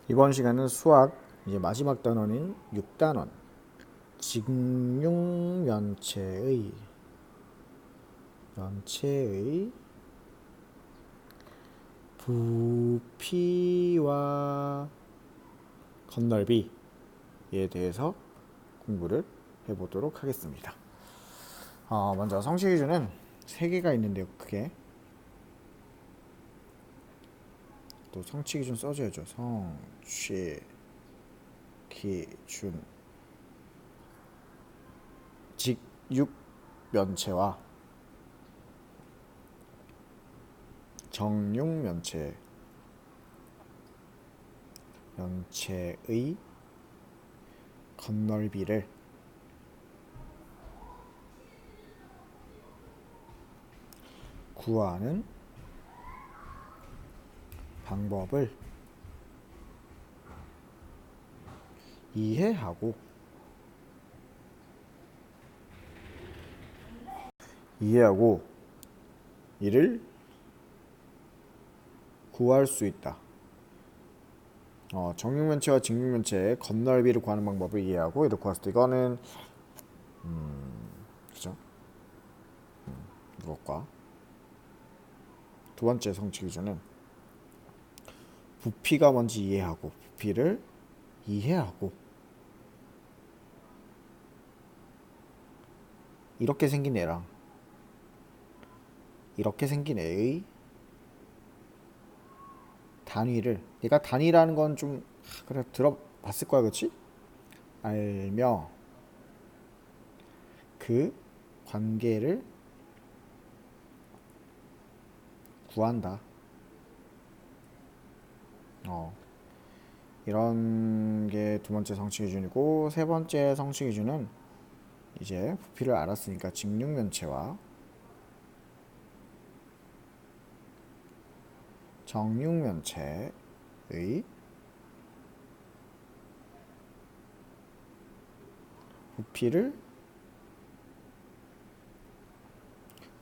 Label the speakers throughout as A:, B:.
A: 이번 시간은 수학 이제 마지막 단원인 6단원 직육면체의 부피와 건널비에 대해서 공부를 해보도록 하겠습니다. 먼저 성식 기준은 3개가 있는데요. 크게 또 성취 기준 써줘야죠. 성취 기준 직육면체와 정육면체의 건널비를 구하는 방법을 이해하고 이를 구할 수 있다. 정육면체와 직육면체의 건널비를 구하는 방법을 이해하고 이를 구할 수 있다. 이거는 그죠? 이것과 두 번째 성취 기준은 부피가 뭔지 이해하고 부피를 이해하고 이렇게 생긴 애랑 이렇게 생긴 애의 단위를 얘가 단위라는 건 좀 그래 들어봤을 거야, 그렇지? 알며 그 관계를 구한다. 이런 게 두 번째 성취 기준이고, 세 번째 성취 기준은 이제 부피를 알았으니까 직육면체와 정육면체의 부피를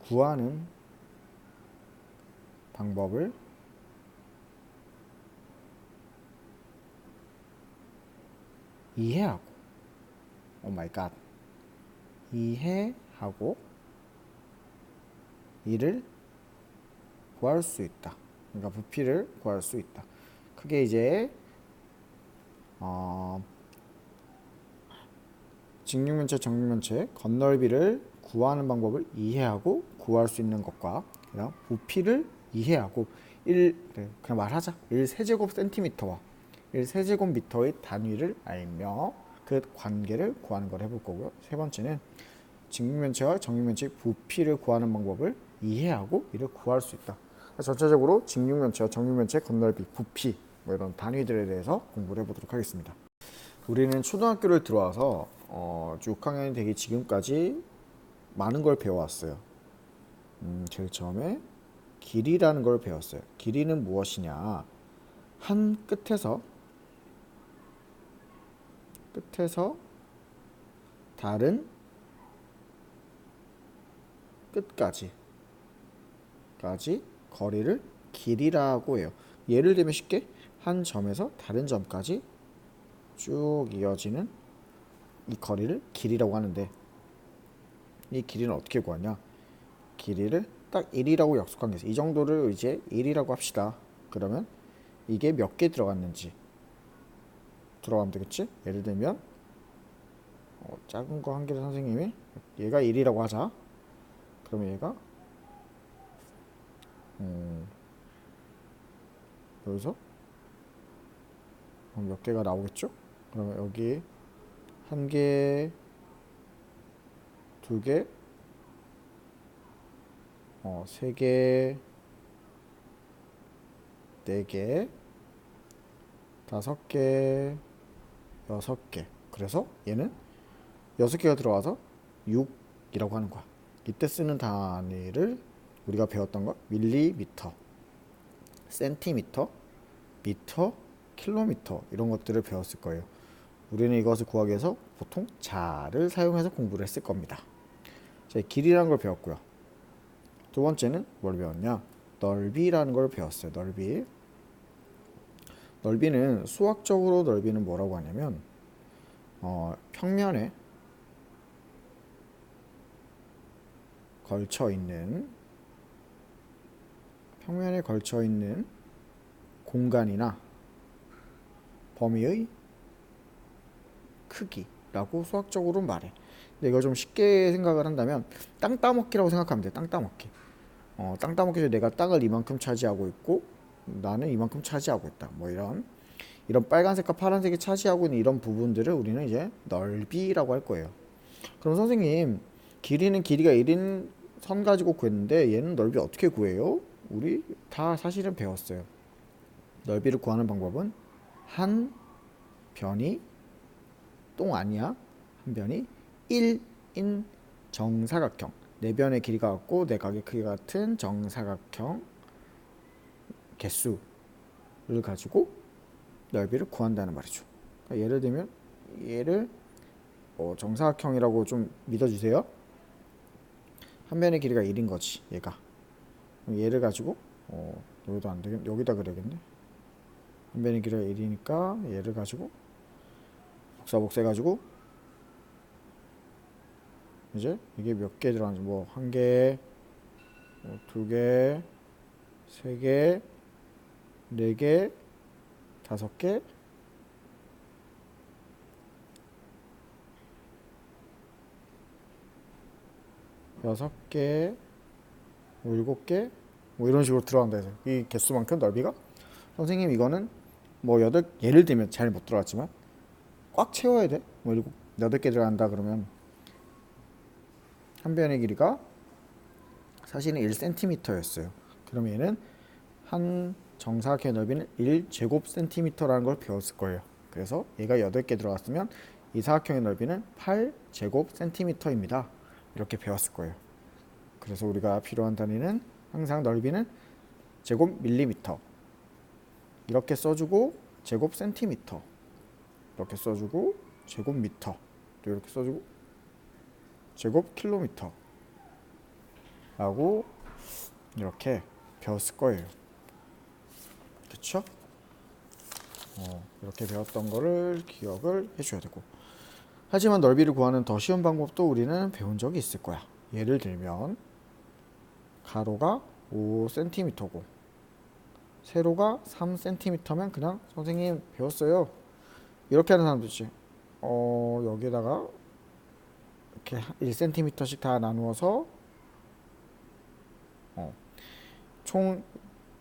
A: 구하는 방법을 이해하고, 오 마이 갓, 이해하고 이를 구할 수 있다. 그러니까 부피를 구할 수 있다. 크게 이제 직육면체, 정육면체 건널비를 구하는 방법을 이해하고 구할 수 있는 것과 그다음 부피를 이해하고 그냥 말하자. 1세제곱센티미터와 1세제곱미터의 단위를 알며 그 관계를 구하는 걸 해볼 거고요. 세 번째는 직육면체와 정육면체의 부피를 구하는 방법을 이해하고 이를 구할 수 있다. 전체적으로 직육면체와 정육면체 건널비, 부피 뭐 이런 단위들에 대해서 공부를 해보도록 하겠습니다. 우리는 초등학교를 들어와서 6학년이 되기 지금까지 많은 걸 배워왔어요. 제일 처음에 길이라는 걸 배웠어요. 길이는 무엇이냐? 한 끝에서 다른 끝까지 거리를 길이라고 해요. 예를 들면 쉽게 한 점에서 다른 점까지 쭉 이어지는 이 거리를 길이라고 하는데, 이 길이는 어떻게 구하냐? 길이를 딱 1이라고 약속한 게 있어요. 이 정도를 이제 1이라고 합시다. 그러면 이게 몇 개 들어갔는지 들어가면 되겠지? 예를 들면 작은 거 한 개를 선생님이 얘가 1이라고 하자. 그러면 얘가 여기서 몇 개가 나오겠죠? 그러면 여기 한 개, 두 개, 세 개, 네 개, 다섯 개, 여섯 개. 그래서 얘는 여섯 개가 들어와서 6이라고 하는 거야. 이때 쓰는 단위를 우리가 배웠던 거 밀리미터, 센티미터, 미터, 킬로미터 이런 것들을 배웠을 거예요. 우리는 이것을 구하기 위해서 보통 자를 사용해서 공부를 했을 겁니다. 자, 길이라는 걸 배웠고요. 두 번째는 뭘 배웠냐? 넓이라는 걸 배웠어요. 넓이는 수학적으로 넓이는 뭐라고 하냐면 평면에 걸쳐 있는 공간이나 범위의 크기라고 수학적으로 말해. 근데 이거 좀 쉽게 생각을 한다면 땅 따먹기라고 생각하면 돼. 땅 따먹기. 땅 따먹기. 내가 땅을 이만큼 차지하고 있고 나는 이만큼 차지하고 있다. 뭐 이런 빨간색과 파란색이 차지하고 있는 이런 부분들을 우리는 이제 넓이라고 할 거예요. 그럼 선생님, 길이는 길이가 1인 선 가지고 구했는데 얘는 넓이 어떻게 구해요? 우리 다 사실은 배웠어요. 넓이를 구하는 방법은 한 변이 똥 아니야. 한 변이 1인 정사각형. 네 변의 길이가 같고 네 각의 크기가 같은 정사각형 개수를 가지고 넓이를 구한다는 말이죠. 그러니까 예를 들면 얘를 정사각형이라고 좀 믿어주세요. 한 변의 길이가 1인 거지 얘가. 그럼 얘를 가지고 여기도 안 되겠네. 여기다 그래야겠네. 한 변의 길이가 1이니까 얘를 가지고 복사해가지고 이제 이게 몇 개 들어가는지 뭐 한 개, 두 개, 세 개, 네 개, 다섯 개, 여섯 개, 뭐 일곱 개, 뭐 이런 식으로 들어간다 해서 이 개수만큼 넓이가 선생님 이거는 뭐 예를 들면 잘 못 들어갔지만 꽉 채워야 돼. 뭐 여덟 개 들어간다 그러면 한 변의 길이가 사실은 1cm였어요. 그럼 얘는 한 정사각형의 넓이는 1제곱cm라는 걸 배웠을 거예요. 그래서 얘가 8개 들어갔으면 이 사각형의 넓이는 8제곱cm입니다. 이렇게 배웠을 거예요. 그래서 우리가 필요한 단위는 항상 넓이는 제곱밀리미터 이렇게 써주고 제곱센티미터 이렇게 써주고 제곱미터 이렇게 써주고 제곱킬로미터 라고 이렇게 배웠을 거예요. 그쵸? 이렇게 배웠던 거를 기억을 해줘야 되고, 하지만 넓이를 구하는 더 쉬운 방법도 우리는 배운 적이 있을 거야. 예를 들면 가로가 5cm고 세로가 3cm면 그냥 선생님 배웠어요 이렇게 하는 사람도 있지. 여기다가 이렇게 1cm씩 다 나누어서 총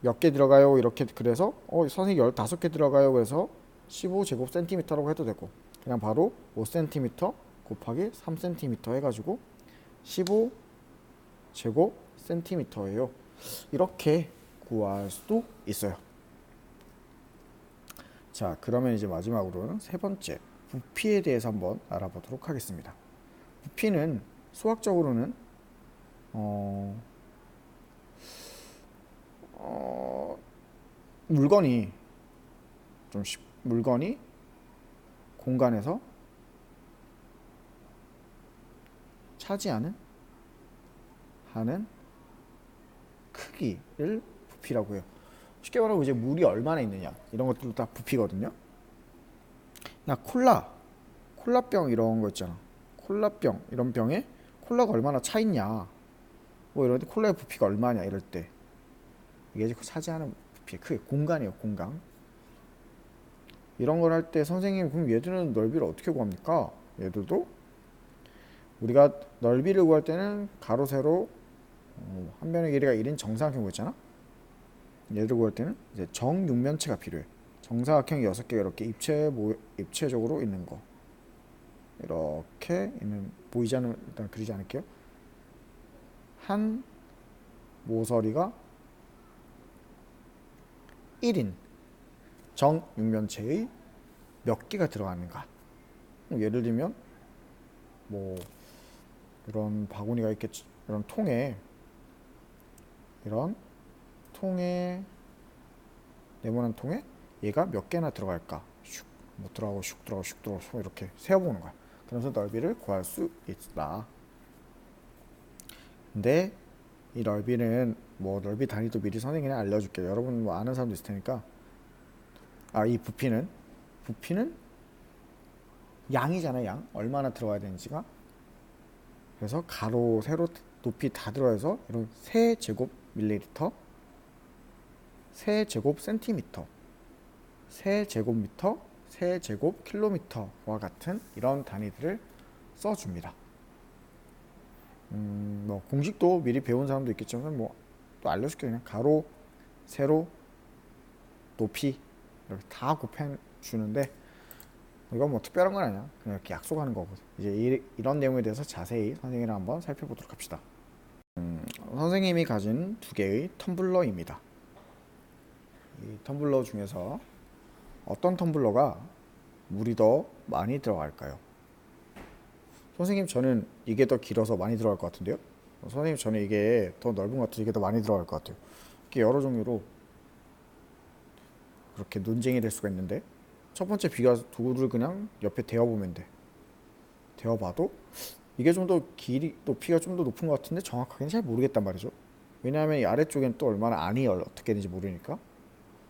A: 몇 개 들어가요 이렇게. 그래서 선생님 15개 들어가요 그래서 15제곱cm라고 해도 되고, 그냥 바로 5cm 곱하기 3cm 해가지고 15제곱cm예요. 이렇게 구할 수도 있어요. 자, 그러면 이제 마지막으로는 세 번째 부피에 대해서 한번 알아보도록 하겠습니다. 부피는 수학적으로는 물건이 공간에서 차지하는 하는 크기를 부피라고 해요. 쉽게 말하고 이제 물이 얼마나 있느냐 이런 것들도 다 부피거든요. 야, 콜라병 이런 거 있잖아. 콜라병 이런 병에 콜라가 얼마나 차 있냐 뭐 이럴 때 콜라의 부피가 얼마냐 이럴 때 이게 이제 차지하는 부피의 크기, 공간이에요. 공간. 이런 걸 할 때 선생님 그럼 얘들은 넓이를 어떻게 구합니까? 얘들도 우리가 넓이를 구할 때는 가로 세로 한 변의 길이가 1인 정사각형 있잖아. 얘를 구할 때는 이제 정육면체가 필요해. 정사각형이 6개가 이렇게 입체적으로 있는 거. 이렇게 있는, 보이지 않으면 일단 그리지 않을게요. 한 모서리가 1인 정육면체의 몇 개가 들어가는가. 예를 들면 뭐 이런 바구니가 있겠지. 이런 통에 네모난 통에 얘가 몇 개나 들어갈까? 슉 못 들어가고 슉 들어가고 슉 들어가고 이렇게 세어보는 거야. 그래서 넓이를 구할 수 있다. 근데 이 넓이는 뭐 넓이 단위도 미리 선생님이 알려줄게요. 여러분 뭐 아는 사람도 있을 테니까 이 부피는 양이잖아요. 양 얼마나 들어가야 되는지가. 그래서 가로 세로 높이 다 들어가서 이런 세제곱 밀리리터, 세제곱 센티미터, 세제곱미터, 세제곱 킬로미터와 같은 이런 단위들을 써줍니다. 뭐 공식도 미리 배운 사람도 있겠지만 뭐 또 알려줄게요. 그냥 가로, 세로, 높이 이렇게 다 곱해 주는데 이건 뭐 특별한 건 아니야. 그냥 이렇게 약속하는 거거든. 이제 이런 내용에 대해서 자세히 선생님이랑 한번 살펴보도록 합시다. 선생님이 가진 두 개의 텀블러입니다. 이 텀블러 중에서 어떤 텀블러가 물이 더 많이 들어갈까요? 선생님 저는 이게 더 길어서 많이 들어갈 것 같은데요. 선생님 저는 이게 더 넓은 것 같아서 이게 더 많이 들어갈 것 같아요. 이렇게 여러 종류로 그렇게 논쟁이 될 수가 있는데 첫 번째 비교해서 둘을 그냥 옆에 대어보면 돼. 대어봐도 이게 좀 더 길이 높이가 좀 더 높은 것 같은데 정확하게는 잘 모르겠단 말이죠. 왜냐하면 이 아래쪽엔 또 얼마나 안이 어떻게 되는지 모르니까.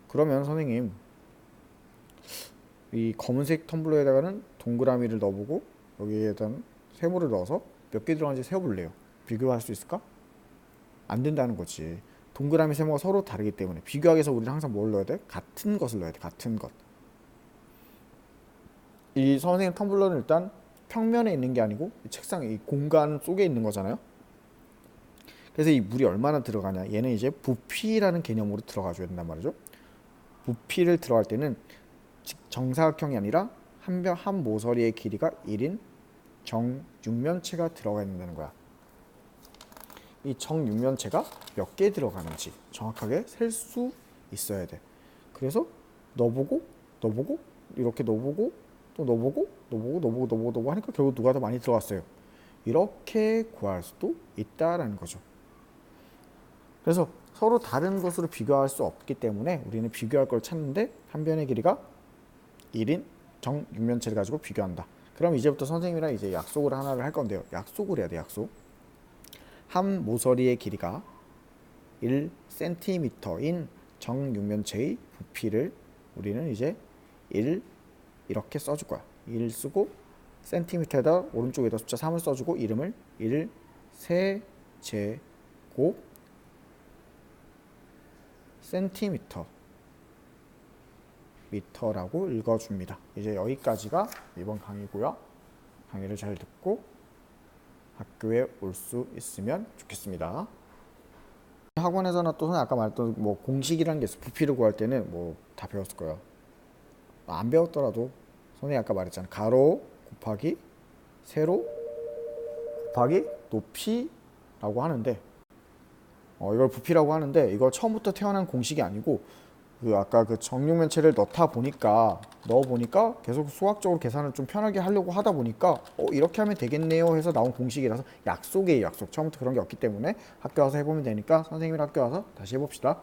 A: 그러면 선생님 이 검은색 텀블러에다가는 동그라미를 넣어보고 여기에다는 세모를 넣어서 몇 개 들어가는지 세어볼래요. 비교할 수 있을까? 안 된다는 거지. 동그라미 세모가 서로 다르기 때문에 비교하기 위해서 우리는 항상 뭘 넣어야 돼? 같은 것을 넣어야 돼. 같은 것. 이 선생님 텀블러는 일단 평면에 있는 게 아니고 이 책상 이 공간 속에 있는 거잖아요. 그래서 이 물이 얼마나 들어가냐, 얘는 이제 부피라는 개념으로 들어가 줘야 된단 말이죠. 부피를 들어갈 때는 정사각형이 아니라 한 모서리의 길이가 1인 정육면체가 들어가 있는 거야. 이 정육면체가 몇 개 들어가는지 정확하게 셀 수 있어야 돼. 그래서 넣어보고 이렇게 넣어보고 또 넣어보고 하니까 결국 누가 더 많이 들어갔어요. 이렇게 구할 수도 있다라는 거죠. 그래서 서로 다른 것으로 비교할 수 없기 때문에 우리는 비교할 걸 찾는데 한 변의 길이가 1인 정육면체를 가지고 비교한다. 그럼 이제부터 선생님이랑 이제 약속을 하나를 할 건데요. 약속을 해야 돼. 약속. 한 모서리의 길이가 1cm인 정육면체의 부피를 우리는 이제 1 이렇게 써줄 거야. 1 쓰고 센티미터에다 오른쪽에다 숫자 3을 써주고 이름을 1 세제곱 센티미터 미터라고 읽어줍니다. 이제 여기까지가 이번 강의고요. 강의를 잘 듣고 학교에 올 수 있으면 좋겠습니다. 학원에서나 또 아까 말했던 뭐 공식이라는 게 있어. 부피를 구할 때는 뭐 다 배웠을 거예요. 안 배웠더라도 선생님이 아까 말했잖아. 가로 곱하기 세로 곱하기 높이라고 하는데 이걸 부피라고 하는데 이걸 처음부터 태어난 공식이 아니고 아까 그 정육면체를 넣어 보니까 계속 수학적으로 계산을 좀 편하게 하려고 하다 보니까 이렇게 하면 되겠네요 해서 나온 공식이라서 약속이에요. 약속. 처음부터 그런 게 없기 때문에 학교 와서 해보면 되니까 선생님이랑 학교 와서 다시 해봅시다.